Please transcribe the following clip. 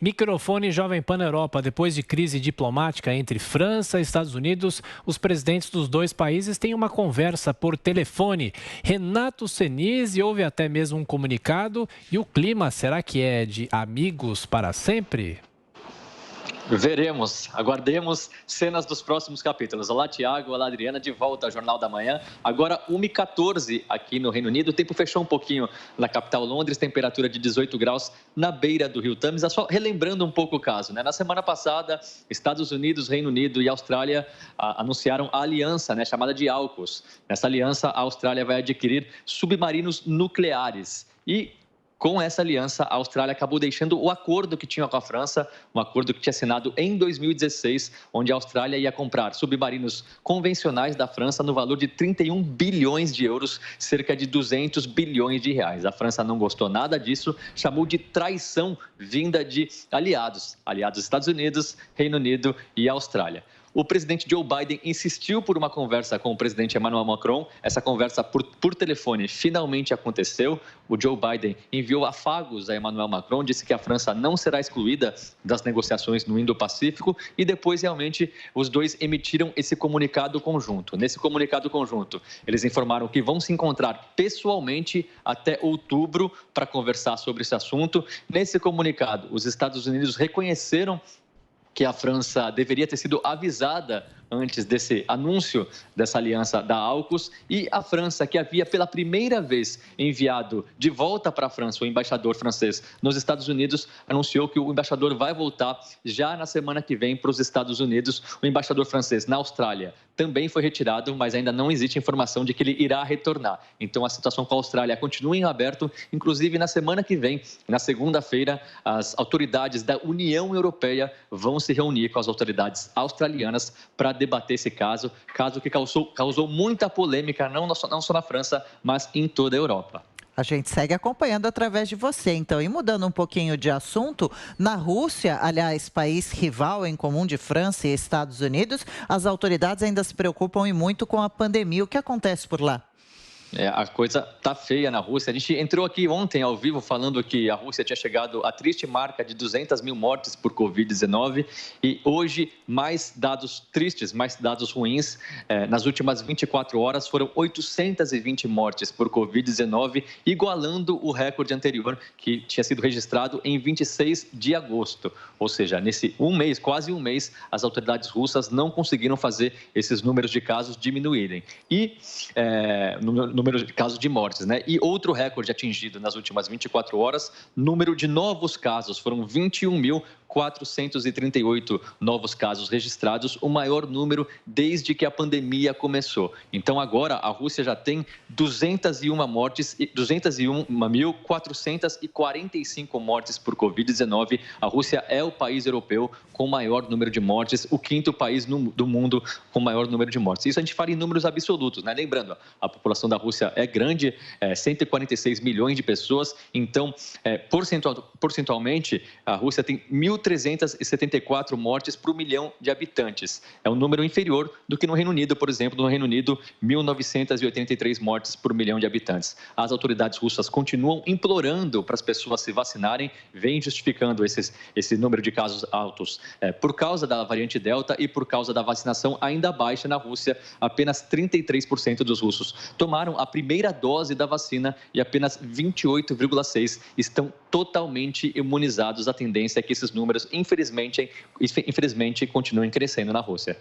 Microfone Jovem Pan Europa. Depois de crise diplomática entre França e Estados Unidos, os presidentes dos dois países têm uma conversa por telefone. Renato Senise houve até mesmo um comunicado. E o clima, será que é de amigos para sempre? Veremos, aguardemos cenas dos próximos capítulos. Olá, Tiago, olá, Adriana, de volta ao Jornal da Manhã. Agora, 1h14 aqui no Reino Unido. O tempo fechou um pouquinho na capital Londres, temperatura de 18 graus na beira do Rio Tâmisa. Só relembrando um pouco o caso, né? Na semana passada, Estados Unidos, Reino Unido e Austrália anunciaram a aliança, né, chamada de AUKUS. Nessa aliança, a Austrália vai adquirir submarinos nucleares. E com essa aliança, a Austrália acabou deixando o acordo que tinha com a França, um acordo que tinha assinado em 2016, onde a Austrália ia comprar submarinos convencionais da França no valor de 31 bilhões de euros, cerca de 200 bilhões de reais. A França não gostou nada disso, chamou de traição vinda de aliados Estados Unidos, Reino Unido e Austrália. O presidente Joe Biden insistiu por uma conversa com o presidente Emmanuel Macron. Essa conversa por telefone finalmente aconteceu. O Joe Biden enviou afagos a Emmanuel Macron, disse que a França não será excluída das negociações no Indo-Pacífico e depois realmente os dois emitiram esse comunicado conjunto. Nesse comunicado conjunto, eles informaram que vão se encontrar pessoalmente até outubro para conversar sobre esse assunto. Nesse comunicado, os Estados Unidos reconheceram que a França deveria ter sido avisada antes desse anúncio dessa aliança da AUKUS, e a França, que havia pela primeira vez enviado de volta para a França o embaixador francês nos Estados Unidos, anunciou que o embaixador vai voltar já na semana que vem para os Estados Unidos. O embaixador francês na Austrália também foi retirado, mas ainda não existe informação de que ele irá retornar. Então a situação com a Austrália continua em aberto, inclusive na semana que vem, na segunda-feira, as autoridades da União Europeia vão se reunir com as autoridades australianas para debater esse caso que causou muita polêmica, não só na França, mas em toda a Europa. A gente segue acompanhando através de você, então. E mudando um pouquinho de assunto, na Rússia, aliás, país rival em comum de França e Estados Unidos, as autoridades ainda se preocupam e muito com a pandemia. O que acontece por lá? A coisa tá feia na Rússia. A gente entrou aqui ontem ao vivo falando que a Rússia tinha chegado à triste marca de 200 mil mortes por Covid-19 e hoje mais dados tristes, mais dados ruins. Nas últimas 24 horas foram 820 mortes por Covid-19, igualando o recorde anterior que tinha sido registrado em 26 de agosto. Ou seja, nesse quase um mês, as autoridades russas não conseguiram fazer esses números de casos diminuírem. E número de casos de mortes, né? E outro recorde atingido nas últimas 24 horas, número de novos casos, foram 21.438 novos casos registrados, o maior número desde que a pandemia começou. Então agora a Rússia já tem 201 mortes, 201.445 mortes por Covid-19. A Rússia é o país europeu com maior número de mortes, o quinto país do mundo com maior número de mortes. Isso a gente fala em números absolutos, né? Lembrando, a população da Rússia é grande, 146 milhões de pessoas, então, porcentualmente, a Rússia tem 1.374 mortes por 1 milhão de habitantes. É um número inferior do que no Reino Unido, por exemplo. No Reino Unido, 1.983 mortes por 1 milhão de habitantes. As autoridades russas continuam implorando para as pessoas se vacinarem, vem justificando esse número de casos altos por causa da variante Delta e por causa da vacinação ainda baixa na Rússia. Apenas 33% dos russos tomaram a primeira dose da vacina e apenas 28,6% estão totalmente imunizados. A tendência é que esses números, infelizmente continuem crescendo na Rússia.